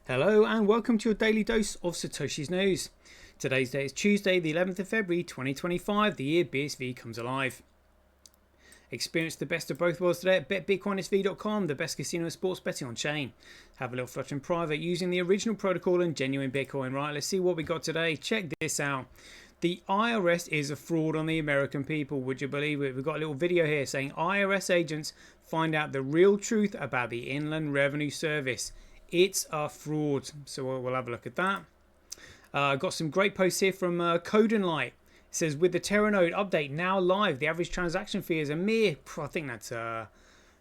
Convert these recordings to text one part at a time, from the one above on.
Hello and welcome to your daily dose of Satoshi's news. Today's date is Tuesday, the 11th of February 2025, the year BSV comes alive. Experience the best of both worlds today at betbitcoinsv.com, the best casino and sports betting on chain. Have a little flutter in private using the original protocol and genuine Bitcoin. Right, let's see what we got today. Check this out. The I.R.S. is a fraud on the American people. Would you believe it? We've got a little video here saying I.R.S. agents find out the real truth about the Inland Revenue Service. It's a fraud. So we'll have a look at that. Got some great posts here from Code and Light. It says, with the Terranode update now live, the average transaction fee is a mere, I think that's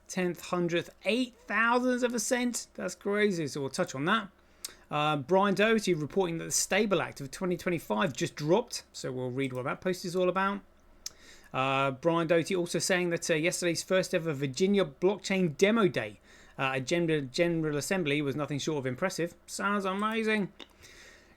tenth, hundredth, 8,000ths of a cent. That's crazy. So we'll touch on that. Brian Doherty reporting that the Stable Act of 2025 just dropped. So we'll read what that post is all about. Brian Doherty also saying that yesterday's first ever Virginia blockchain demo day at General Assembly was nothing short of impressive. Sounds amazing.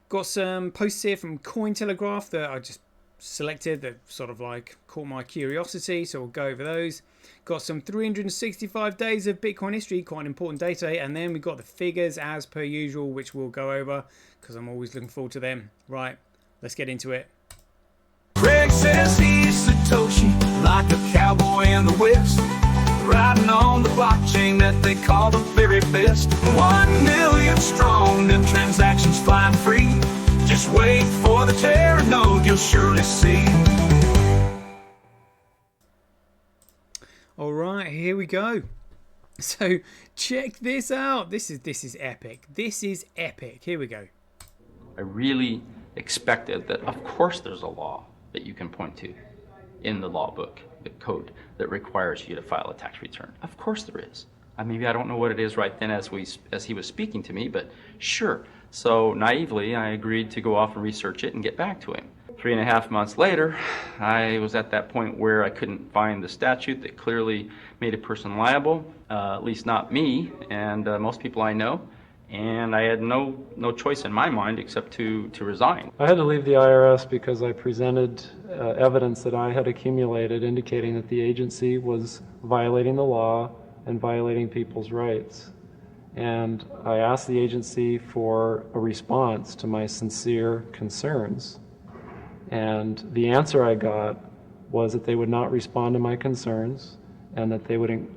Got some posts here from Cointelegraph that I just selected that sort of like caught my curiosity, so we'll go over those. Got some 365 days of Bitcoin history, quite an important data, and then we got the figures as per usual, which we'll go over because I'm always looking forward to them. Right, let's get into it. Greg says he's Satoshi, like a cowboy in the West, riding on the blockchain that they call the very best. 1 million strong, and transactions flying free. Just wait for the Terranode, you'll surely see. All right, here we go. So check this out. This is epic. This is epic. Here we go. I really expected that, of course, there's a law that you can point to in the law book, the code that requires you to file a tax return. Of course there is. Maybe I don't know what it is right then as he was speaking to me, but sure. So naively, I agreed to go off and research it and get back to him. 3.5 months later, I was at that point where I couldn't find the statute that clearly made a person liable, at least not me and most people I know. And I had no choice in my mind except to resign. I had to leave the I.R.S. because I presented evidence that I had accumulated indicating that the agency was violating the law and violating people's rights. And I asked the agency for a response to my sincere concerns. And the answer I got was that they would not respond to my concerns and that they would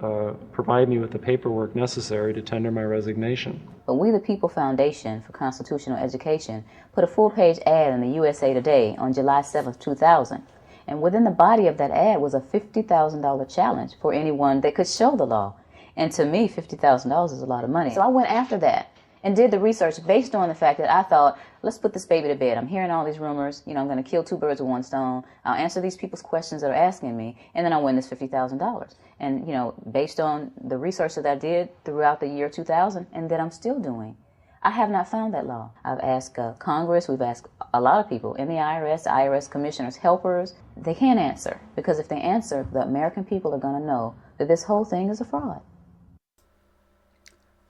provide me with the paperwork necessary to tender my resignation. But We the People Foundation for Constitutional Education put a full-page ad in the USA Today on July 7th, 2000. And within the body of that ad was a $50,000 challenge for anyone that could show the law. And to me, $50,000 is a lot of money. So I went after that and did the research based on the fact that I thought, let's put this baby to bed. I'm hearing all these rumors. I'm going to kill 2 birds with 1 stone. I'll answer these people's questions that are asking me, and then I'll win this $50,000. And, based on the research that I did throughout the year 2000 and that I'm still doing, I have not found that law. I've asked Congress, we've asked a lot of people in the I.R.S. commissioners, helpers. They can't answer, because if they answer, the American people are going to know that this whole thing is a fraud.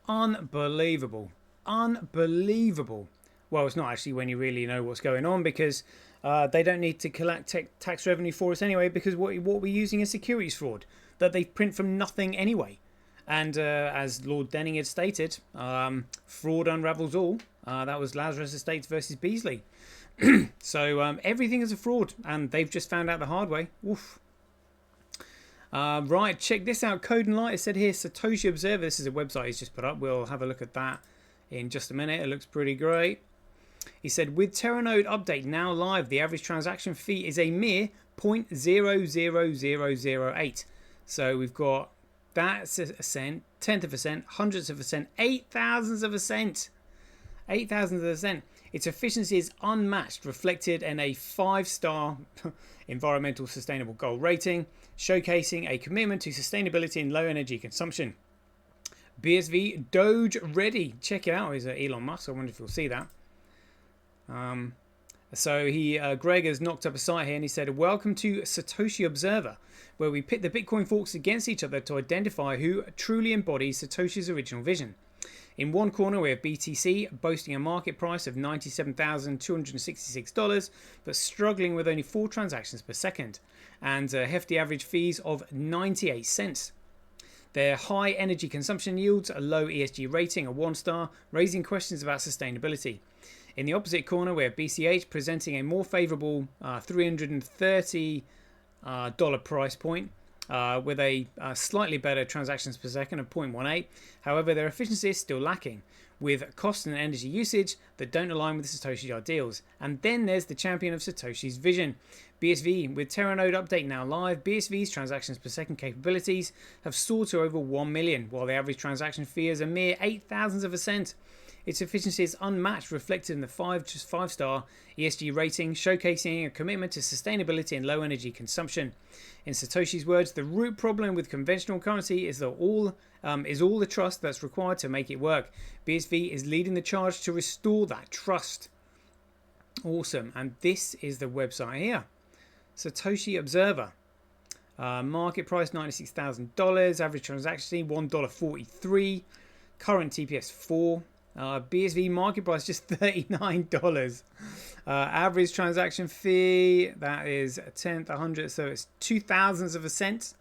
Unbelievable. Unbelievable. Well, it's not actually when you really know what's going on, because they don't need to collect tax revenue for us anyway, because what we're using is securities fraud that they print from nothing anyway. And as Lord Denning had stated, fraud unravels all. That was Lazarus Estates versus Beasley. So everything is a fraud, and they've just found out the hard way. Oof. Right, check this out. Code and Light has said here, Satoshi Observer. This is a website he's just put up. We'll have a look at that in just a minute. It looks pretty great. He said, with Terranode update now live, the average transaction fee is a mere 0.00008. So we've got that's a cent, tenth of a cent, hundredths of a cent, 8,000ths of a cent. 8,000ths of a cent. Its efficiency is unmatched, reflected in a 5-star environmental sustainable goal rating, showcasing a commitment to sustainability and low energy consumption. BSV Doge ready. Check it out. Is Elon Musk. I wonder if you'll see that. So Greg has knocked up a site here and he said, welcome to Satoshi Observer, where we pit the Bitcoin forks against each other to identify who truly embodies Satoshi's original vision. In one corner we have BTC boasting a market price of $97,266, but struggling with only 4 transactions per second and hefty average fees of 98 cents. Their high energy consumption yields a low ESG rating, a 1-star, raising questions about sustainability. In the opposite corner, we have BCH presenting a more favourable $330 price point with a slightly better transactions per second of 0.18. However, their efficiency is still lacking, with cost and energy usage that don't align with the Satoshi ideals. And then there's the champion of Satoshi's vision, BSV. With Terranode update now live, BSV's transactions per second capabilities have soared to over 1 million, while the average transaction fee is a mere 0.08 of a cent. Its efficiency is unmatched, reflected in the 5-star ESG rating, showcasing a commitment to sustainability and low energy consumption. In Satoshi's words, the root problem with conventional currency is all the trust that's required to make it work. BSV is leading the charge to restore that trust. Awesome. And this is the website here. Satoshi Observer. Market price $96,000. Average transaction fee $1.43. Current TPS 4. BSV market price just $39. Average transaction fee, that is a tenth, 100, so it's 0.02 of a cent.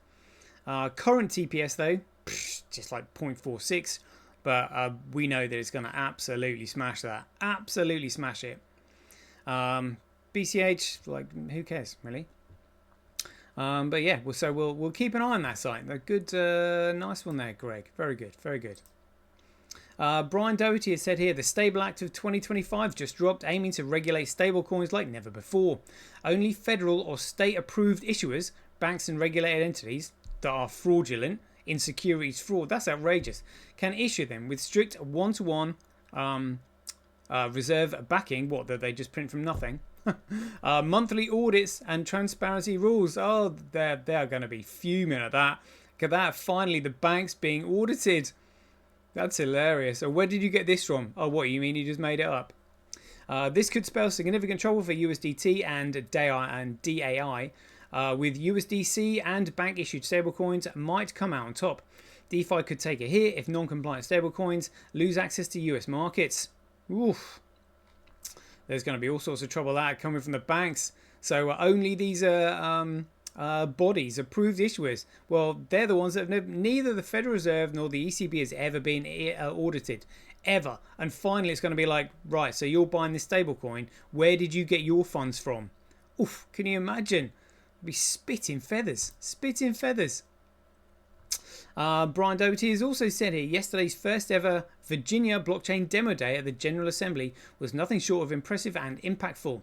Current TPS though, just like 0.46, but we know that it's going to absolutely smash that. Absolutely smash it. BCH, like, who cares really? But yeah, so we'll keep an eye on that site. A good, nice one there, Greg. Very good, very good. Brian Doherty has said here, the Stable Act of 2025 just dropped, aiming to regulate stablecoins like never before. Only federal or state-approved issuers, banks and regulated entities that are fraudulent in securities fraud, that's outrageous, can issue them with strict one-to-one reserve backing. What, that they just print from nothing? Monthly audits and transparency rules. Oh, they're going to be fuming at that. Look at that, finally the banks being audited. That's hilarious. So where did you get this from? Oh, what, you mean you just made it up? This could spell significant trouble for USDT and DAI, with USDC and bank-issued stablecoins might come out on top. DeFi could take a hit if non-compliant stablecoins lose access to US markets. Oof. There's going to be all sorts of trouble that coming from the banks. So only these bodies, approved issuers, well, they're the ones that have neither the Federal Reserve nor the ECB has ever been audited, ever. And finally it's going to be like, right, so you're buying this stablecoin, where did you get your funds from? Oof, can you imagine? It'd be spitting feathers. Brian Doherty has also said here, yesterday's first ever Virginia blockchain demo day at the General Assembly was nothing short of impressive and impactful.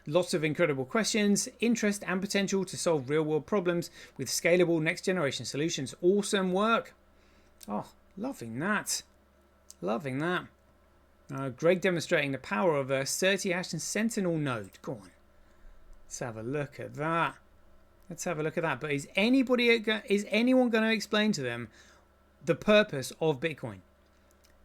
Lots of incredible questions, interest and potential to solve real world problems with scalable next generation solutions. Awesome work. Oh, loving that. Greg demonstrating the power of a Certi Hash and Sentinel node. Go on. Let's have a look at that. But is anyone going to explain to them the purpose of Bitcoin?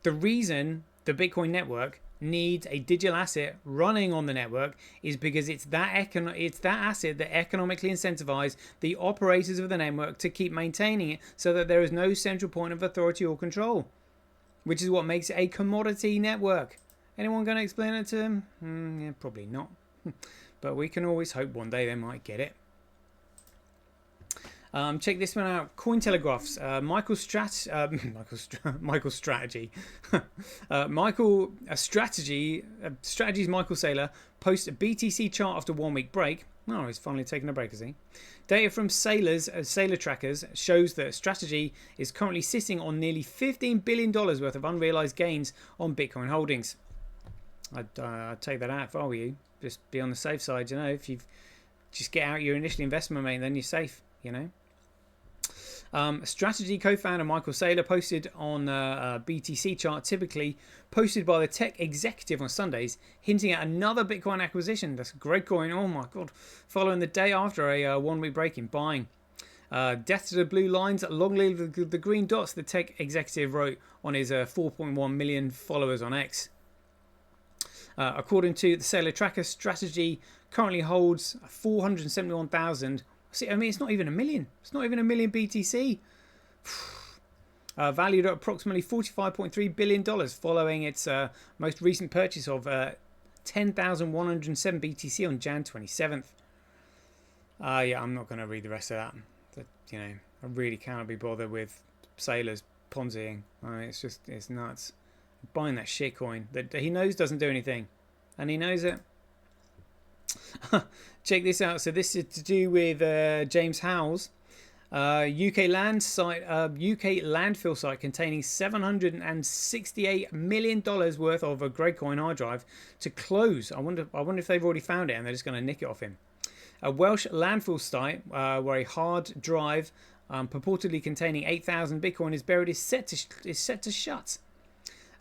The reason the Bitcoin network needs a digital asset running on the network is because it's that asset that economically incentivizes the operators of the network to keep maintaining it so that there is no central point of authority or control, which is what makes it a commodity network. Anyone going to explain it to them? Yeah, probably not. But we can always hope one day they might get it. Check this one out. Cointelegraph's Strategy's Michael Saylor posts a BTC chart after 1 week break. Oh, he's finally taken a break, is he? Data from Saylor trackers shows that Strategy is currently sitting on nearly $15 billion worth of unrealized gains on Bitcoin holdings. I'd take that out if I were you. Just be on the safe side, you know. If you just get out your initial investment, mate, then you're safe, you know. Strategy co-founder Michael Saylor posted on a BTC chart typically posted by the tech executive on Sundays, hinting at another Bitcoin acquisition. That's great coin. Oh my god! Following the day after a 1 week break in buying. Death to the blue lines, long live the green dots, the tech executive wrote on his 4.1 million followers on X. According to the Saylor tracker, Strategy currently holds 471,000. See, I mean, it's not even a million. It's not even a million BTC. Valued at approximately $45.3 billion following its most recent purchase of 10,107 BTC on Jan 27th. Yeah, I'm not going to read the rest of that. But, you know, I really cannot be bothered with Saylor's Ponziing. I mean, it's nuts. Buying that shitcoin that he knows doesn't do anything, and he knows it. Check this out. So this is to do with James Howells. UK landfill site containing $768 million worth of a Gradecoin hard drive to close. I wonder if they've already found it and they're just going to nick it off him. A Welsh landfill site where a hard drive purportedly containing 8,000 Bitcoin is buried is set to shut.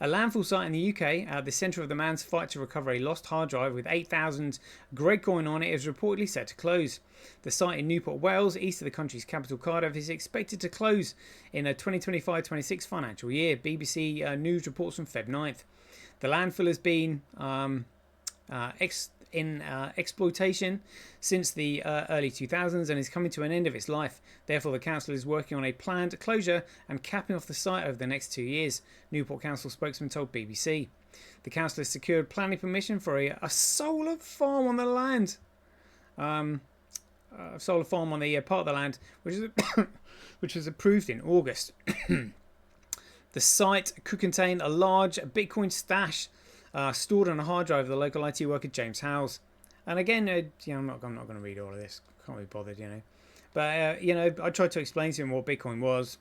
A landfill site in the UK, at the centre of the man's fight to recover a lost hard drive with 8,000 Gradecoin on it, is reportedly set to close. The site in Newport, Wales, east of the country's capital Cardiff, is expected to close in a 2025-26 financial year. BBC News reports from Feb 9th. The landfill has been exploitation since the early 2000s and is coming to an end of its life. Therefore, the council is working on a planned closure and capping off the site over the next 2 years, Newport Council spokesman told BBC. The council has secured planning permission for a solar farm on the land. A solar farm on the part of the land which was approved in August. The site could contain a large Bitcoin stash stored on a hard drive of the local IT worker James Howells. And again, I'm not going to read all of this. Can't be bothered, But I tried to explain to him what Bitcoin was.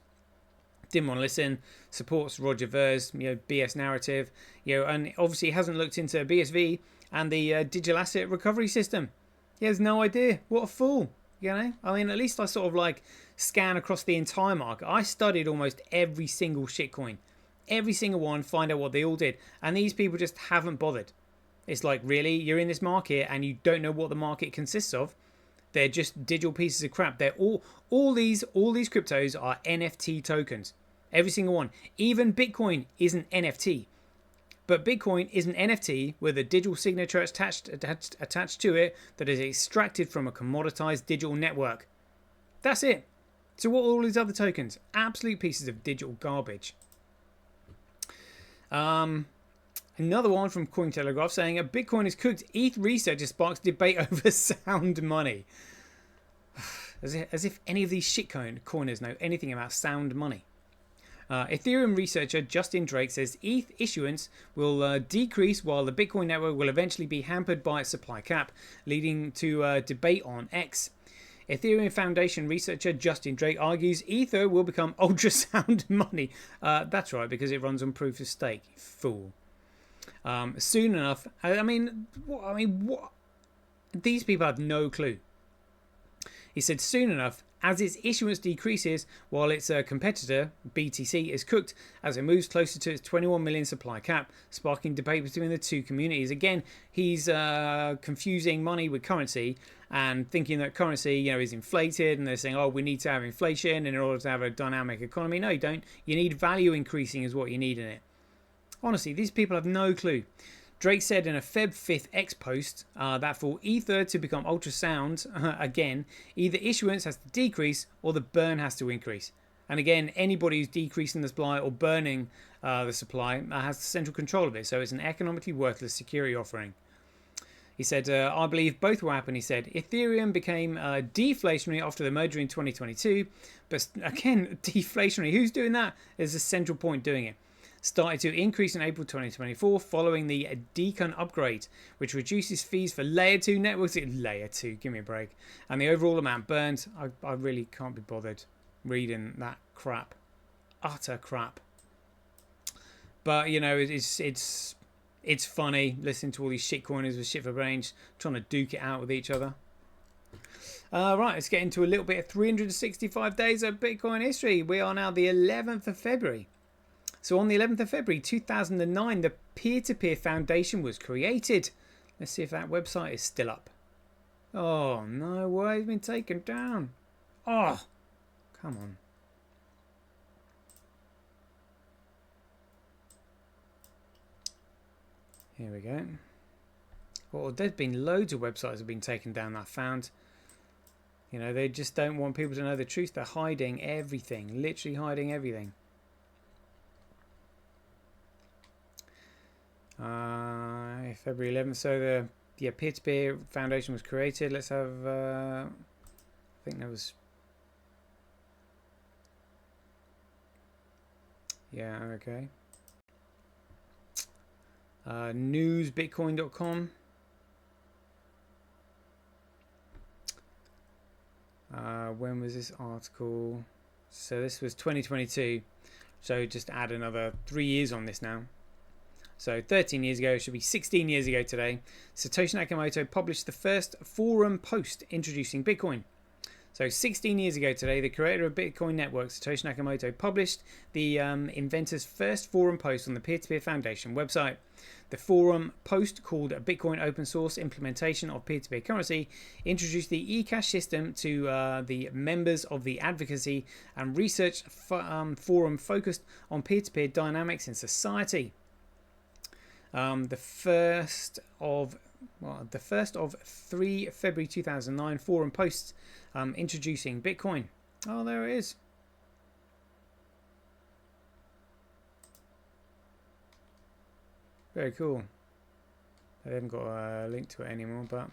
Didn't want to listen. Supports Roger Ver's BS narrative. And obviously hasn't looked into BSV and the digital asset recovery system. He has no idea. What a fool. I mean, at least I sort of like scan across the entire market. I studied almost every single shitcoin. Every single one, find out what they all did. And these people just haven't bothered. It's like, really? You're in this market and you don't know what the market consists of? They're just digital pieces of crap. They're all these cryptos are NFT tokens. Every single one. Even Bitcoin isn't NFT. But Bitcoin is an NFT with a digital signature attached to it that is extracted from a commoditized digital network. That's it. So what are all these other tokens? Absolute pieces of digital garbage. Another one from Cointelegraph saying a Bitcoin is cooked. ETH researcher sparks debate over sound money. As if any of these shitcoiners know anything about sound money. Ethereum researcher Justin Drake says ETH issuance will decrease while the Bitcoin network will eventually be hampered by its supply cap, leading to debate on X. Ethereum Foundation researcher Justin Drake argues Ether will become ultrasound money. That's right, because it runs on proof of stake. You fool. Soon enough. I mean, what? These people have no clue. He said soon enough, as its issuance decreases, while its competitor, BTC, is cooked as it moves closer to its 21 million supply cap, sparking debate between the two communities. Again, he's confusing money with currency and thinking that currency, is inflated, and they're saying, oh, we need to have inflation in order to have a dynamic economy. No, you don't. You need value increasing is what you need in it. Honestly, these people have no clue. Drake said in a Feb 5th X post that for Ether to become ultrasound again, either issuance has to decrease or the burn has to increase. And again, anybody who's decreasing the supply or burning the supply has central control of it. So it's an economically worthless security offering. He said, I believe both will happen. He said, Ethereum became deflationary after the merger in 2022. But again, deflationary. Who's doing that? There's a central point doing it. Started to increase in April 2024 following the Deacon upgrade, which reduces fees for Layer 2 networks. Layer 2, give me a break. And the overall amount burned. I really can't be bothered reading that crap. Utter crap. But, it's funny listening to all these shitcoiners with shit for brains trying to duke it out with each other. Right, let's get into a little bit of 365 days of Bitcoin history. We are now the 11th of February. So on the 11th of February 2009, the Peer-to-Peer Foundation was created. Let's see if that website is still up. Oh, no way, it's been taken down. Oh, come on. Here we go. Well, there's been loads of websites that have been taken down that I found. They just don't want people to know the truth. They're hiding everything, literally hiding everything. February 11th. So the Peer-to-Peer Foundation was created. Let's have. I think there was. Yeah, okay. Newsbitcoin.com. When was this article? So this was 2022. So just add another 3 years on this now. So 13 years ago, it should be 16 years ago today, Satoshi Nakamoto published the first forum post introducing Bitcoin. So 16 years ago today, the creator of Bitcoin network, Satoshi Nakamoto, published the inventor's first forum post on the Peer-to-Peer Foundation website. The forum post, called a Bitcoin open source implementation of peer-to-peer currency, introduced the eCash system to the members of the advocacy and research forum focused on peer-to-peer dynamics in society. The first of 3 February 2009 forum posts introducing Bitcoin. Oh, there it is. Very cool. They haven't got a link to it anymore, but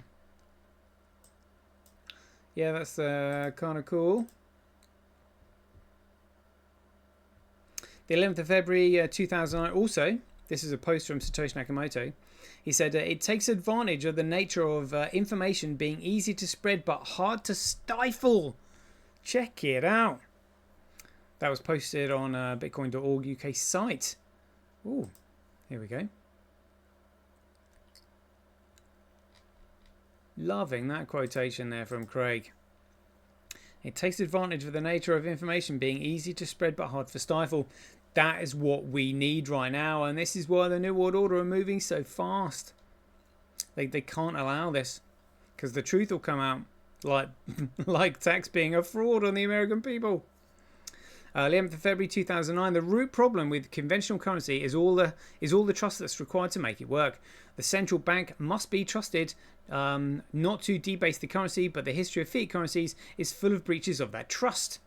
yeah, that's kind of cool. The 11th of February 2009 also. This is a post from Satoshi Nakamoto. He said, it takes advantage of the nature of information being easy to spread but hard to stifle. Check it out. That was posted on bitcoin.org UK site. Ooh, here we go. Loving that quotation there from Craig. It takes advantage of the nature of information being easy to spread but hard to stifle. That is what we need right now, and this is why the New World Order are moving so fast. They can't allow this, because the truth will come out, like tax being a fraud on the American people. 11th of February 2009. The root problem with conventional currency is all the trust that's required to make it work. The central bank must be trusted not to debase the currency, but the history of fiat currencies is full of breaches of that trust.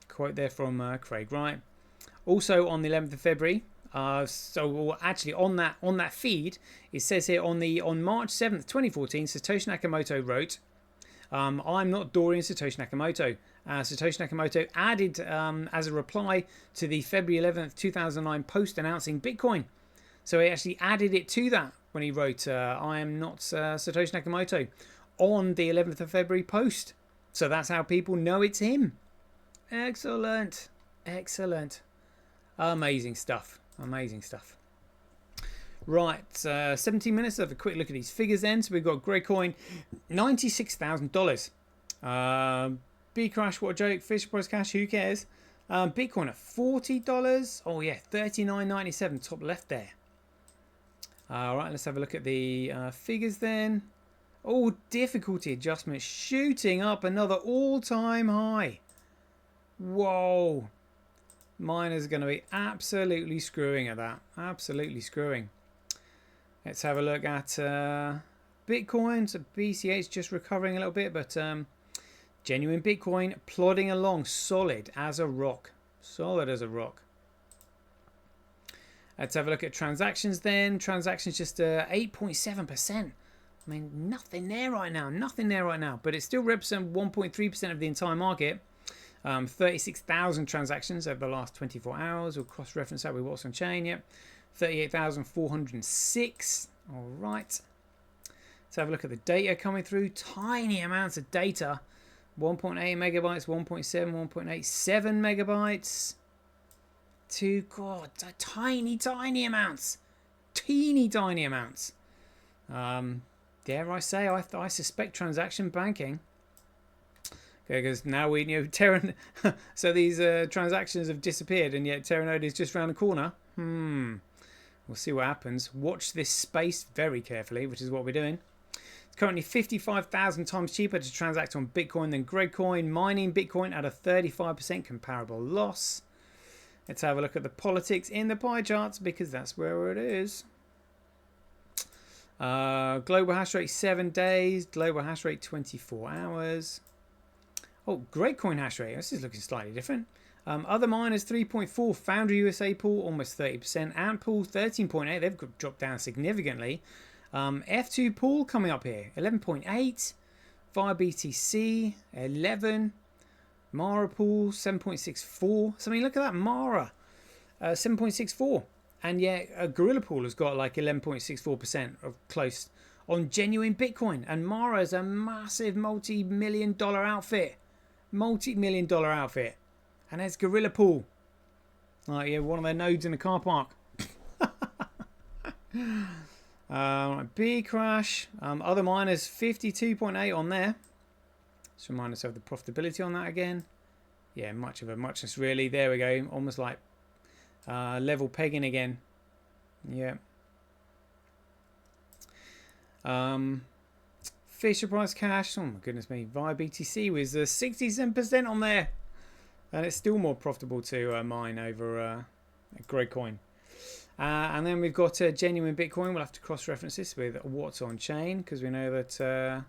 Quote there from Craig Wright. Also on the 11th of February, actually on that feed, it says here on March 7th, 2014, Satoshi Nakamoto wrote, "I'm not Dorian Satoshi Nakamoto." Satoshi Nakamoto added as a reply to the February 11th, 2009 post announcing Bitcoin. So he actually added it to that when he wrote, "I am not Satoshi Nakamoto," on the 11th of February post. So that's how people know it's him. Excellent, excellent. Amazing stuff. Amazing stuff. Right, 17 minutes. Let's have a quick look at these figures then. So we've got Greycoin, $96,000. Bcrash, what a joke. Fisher Price Cash, who cares? Bitcoin at $40. Oh yeah, $39.97, top left there. Alright, let's have a look at the figures then. Oh, difficulty adjustment shooting up another all-time high. Whoa. Miners are going to be absolutely screwing at that. Absolutely screwing. Let's have a look at Bitcoin. So BCH just recovering a little bit, but genuine Bitcoin plodding along solid as a rock. Solid as a rock. Let's have a look at transactions then. Transactions just 8.7%. I mean, nothing there right now. Nothing there right now. But it still represents 1.3% of the entire market. 36,000 transactions over the last 24 hours. We'll cross-reference that with what's on chain. Yep, 38,406. All right. Let's have a look at the data coming through. Tiny amounts of data. 1.8 megabytes, 1.7, 1.87 megabytes. God, tiny amounts. Teeny tiny amounts. Dare I say, I suspect transaction banking. Because now we so these transactions have disappeared, and yet Terranode is just around the corner. We'll see what happens. Watch this space very carefully, which is what we're doing. It's currently 55,000 times cheaper to transact on Bitcoin than Greycoin, mining Bitcoin at a 35% comparable loss. Let's have a look at the politics in the pie charts, because that's where it is. Global hash rate 7 days, global hash rate 24 hours. Oh, Greycoin hash rate. This is looking slightly different. Other miners 3.4. Foundry USA pool almost 30%. Ant pool 13.8. They've dropped down significantly. F2 pool coming up here 11.8. Fire BTC 11. Mara pool 7.64. So I mean, look at that Mara. 7.64. And yet Gorilla Pool has got like 11.64% of close on genuine Bitcoin. And Mara is a massive multi-million dollar outfit. Multi-million dollar outfit. And there's Gorilla Pool. Like, yeah, one of their nodes in the car park. B crash. Other miners 52.8 on there. Let's remind us of the profitability on that again. Yeah, much of a muchness really. There we go. Almost like level pegging again. Yeah. Fisher Price Cash. Oh my goodness me. Via BTC was 67% on there. And it's still more profitable to mine over Gradecoin. And then we've got genuine Bitcoin. We'll have to cross-reference this with what's on chain because we know that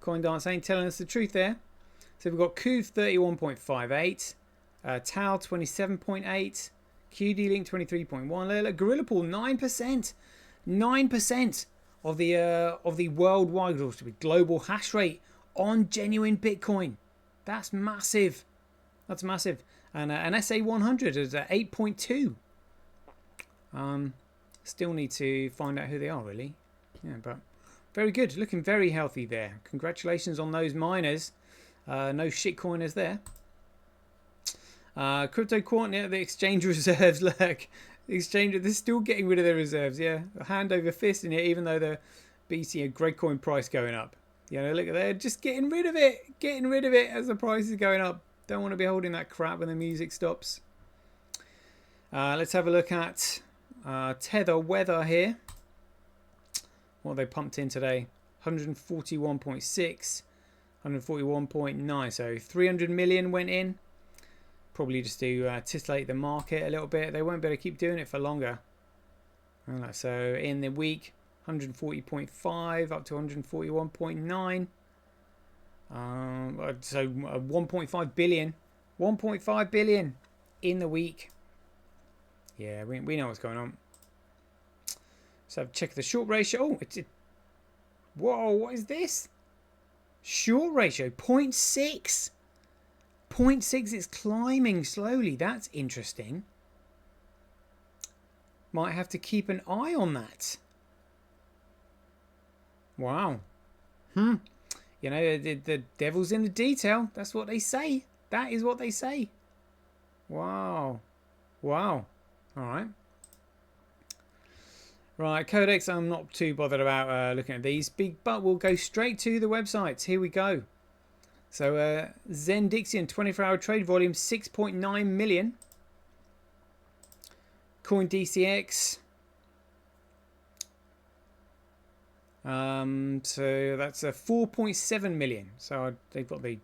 CoinDance ain't telling us the truth there. So we've got Kuv 31.58, Tau 27.8, QD Link 23.1, Gorilla Pool 9%, 9% of the worldwide or global hash rate on genuine Bitcoin. That's massive. That's massive. And an SA100 is at 8.2. Still need to find out who they are really. Yeah, but very good. Looking very healthy there. Congratulations on those miners. No shitcoiners there. Crypto Quant, yeah, the exchange reserves. Look, the exchange, they're still getting rid of their reserves. Yeah, hand over fist in it, even though the BC Gradecoin price going up. You know, look at that, just getting rid of it, as the price is going up. Don't want to be holding that crap when the music stops. Let's have a look at Tether Weather here. What they pumped in today? 141.6, 141.9. So 300 million went in. Probably just to titillate the market a little bit. They won't be able to keep doing it for longer. So in the week, 140.5 up to 141.9. So 1.5 billion. 1.5 billion in the week. Yeah, we know what's going on. So check the short ratio. Oh, whoa, what is this? Short ratio, 0.6. 0.6, it's climbing slowly. That's interesting. Might have to keep an eye on that. Wow. You know, the devil's in the detail. That's what they say. That is what they say. Wow. Wow. All right. Right, Codex, I'm not too bothered about looking at these, but we'll go straight to the websites. Here we go. So Zen Dixion 24-hour trade volume 6.9 million. CoinDCX. So that's a 4.7 million. So they've got the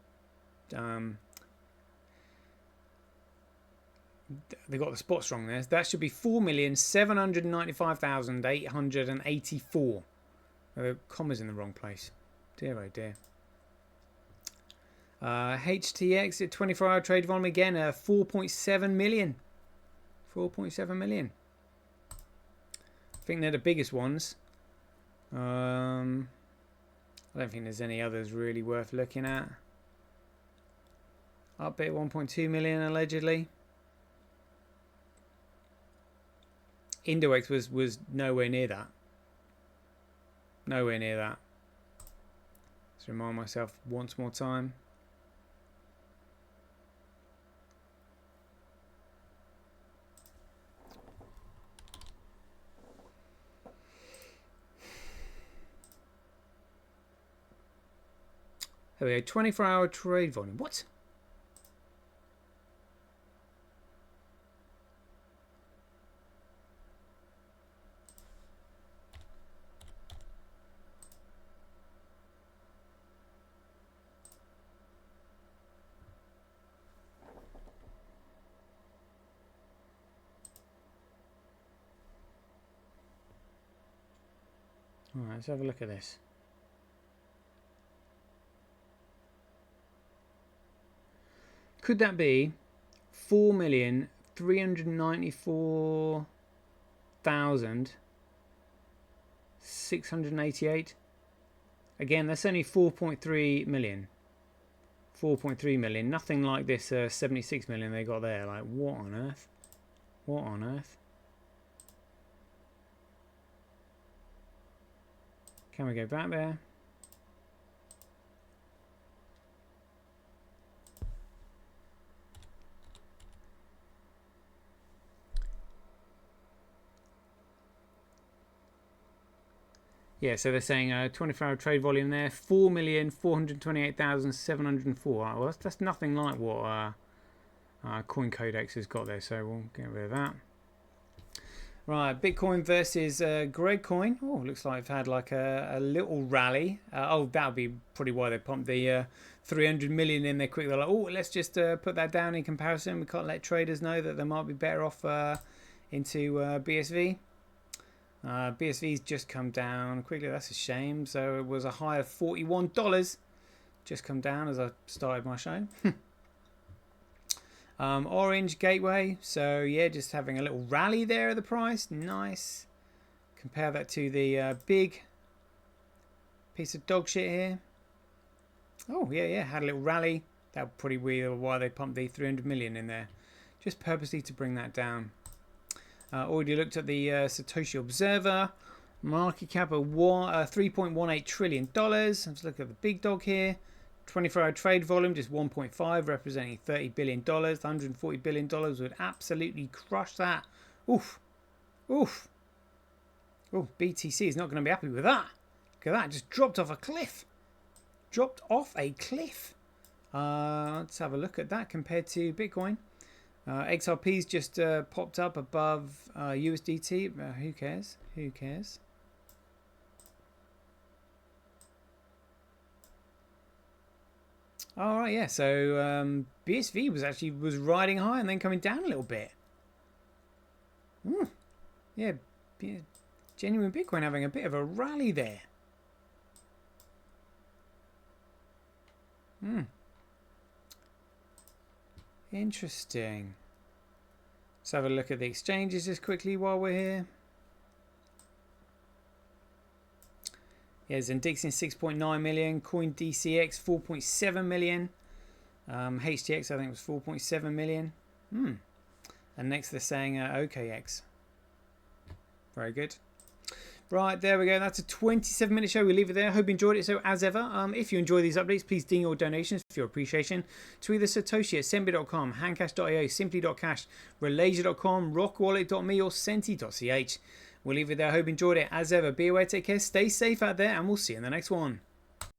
spots wrong there. That should be 4,795,884. The comma's in the wrong place. Dear oh dear. HTX at 24-hour trade volume again, 4.7 million. 4.7 million. I think they're the biggest ones. I don't think there's any others really worth looking at. Upbit 1.2 million allegedly. Indox was nowhere near that. Nowhere near that. Let's remind myself once more time. There we go, 24-hour trade volume. What? All right, let's have a look at this. Could that be 4,394,688? Again, that's only 4.3 million. 4.3 million. Nothing like this 76 million they got there. Like, what on earth? What on earth? Can we go back there? Yeah, so they're saying 24-hour trade volume there, 4,428,704. Well, that's nothing like what Coin Codex has got there, so we'll get rid of that. Right, Bitcoin versus Gregcoin. Oh, looks like they've had like a little rally. Oh, that'll be probably why they pumped the 300 million in there quick. They're like, oh, let's just put that down in comparison. We can't let traders know that they might be better off into BSV. BSV's just come down quickly. That's a shame. So it was a high of $41. Just come down as I started my show. Orange Gateway. So yeah, just having a little rally there at the price. Nice. Compare that to the big piece of dog shit here. Oh yeah, had a little rally. That would probably be why they pumped the 300 million in there, just purposely to bring that down. Already looked at the Satoshi Observer. Market cap of $3.18 trillion. Let's look at the big dog here. 24-hour trade volume, just 1.5, representing $30 billion. $140 billion would absolutely crush that. Oof. Oof. Oh, BTC is not going to be happy with that. Look at that, just dropped off a cliff. Dropped off a cliff. Let's have a look at that compared to Bitcoin. XRP's just popped up above USDT. Who cares? Who cares? All right, yeah. So BSV was riding high and then coming down a little bit. Yeah, genuine Bitcoin having a bit of a rally there. Interesting. Let's have a look at the exchanges just quickly while we're here. Yeah, Zendixin 6.9 million, CoinDCX 4.7 million, HTX I think was 4.7 million. And next they're saying OKX. Very good. Right, there we go. That's a 27-minute show. We'll leave it there. Hope you enjoyed it. So, as ever, if you enjoy these updates, please ding your donations for your appreciation to either Satoshi at Sembi.com, Handcash.io, Simply.cash, Relasia.com, Rockwallet.me, or Senti.ch. We'll leave it there. Hope you enjoyed it. As ever, be aware, take care, stay safe out there, and we'll see you in the next one.